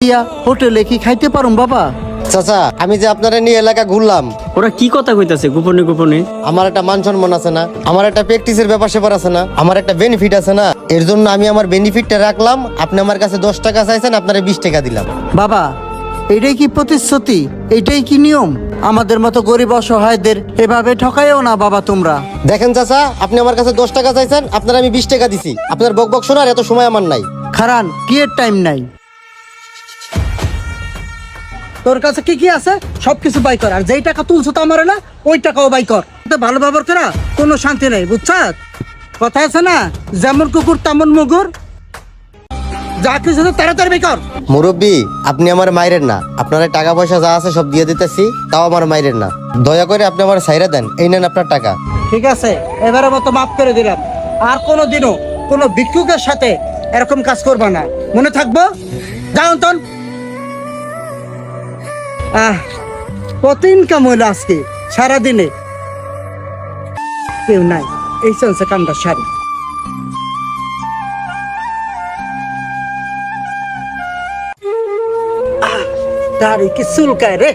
দিয়া হোটেলে কি খাইতে পারুম বাবা? চাচা আমি যে আপনারা নিয়ে এলাকা ঘুরলাম, ওরা কি কথা কইতাছে গোপনে গোপনে? আমার একটা মান সম্মান আছে না, আমার একটা প্র্যাকটিসের ব্যাপার স্যাপার আছে না, আমার একটা বেনিফিট আছে না, এর জন্য আমি আমার বেনিফিটটা রাখলাম। আপনি আমার কাছে 10 টাকা চাইছেন, আপনারা 20 টাকা দিলাম। বাবা, এটাই কি প্রতিশ্রুতি? এটাই কি নিয়ম? আমাদের মতো গরিব অসহায়দের এভাবে ঠকাইও না বাবা তোমরা। দেখেন চাচা, আপনি আমার কাছে 10 টাকা চাইছেন, আপনারা আমি 20 টাকা দিছি। আপনার বক বক শোনার এত সময় আমার নাই। খারান, কি এর টাইম নাই? তোর কাছে কি কি আছে সবকিছু বাই কর, আর যেই টাকা তুলছো তো আমার না, ওই টাকাও বাই কর। ভালো ব্যবহার করা কোনো শান্তি নেই, বুঝছ? কথা আছে না, যেমন কুকুর তেমন মুগুর। যা কিছু আছে তাড়াতাড়ি বাই কর। মুরব্বী, আপনি আমার মাইরের না, আপনার টাকা পয়সা যা আছে সব দিয়ে দিতেছি, তাও আমার মাইরের না। দয়া করে আপনি আমার সাইরা দেন, এই নেন আপনার টাকা। ঠিক আছে, এবারের মতো মাফ করে দিলাম। আর কোনোদিনও কোনো ভিক্ষুকের সাথে এরকম কাজ করবা না, মনে থাকবো? যাও অন্তন। কত ইনকাম হইলো আজকে সারাদিনে? কেউ নাই, এই চলছে কামটা সারি। দাঁড়ি কি চুলকায় রে।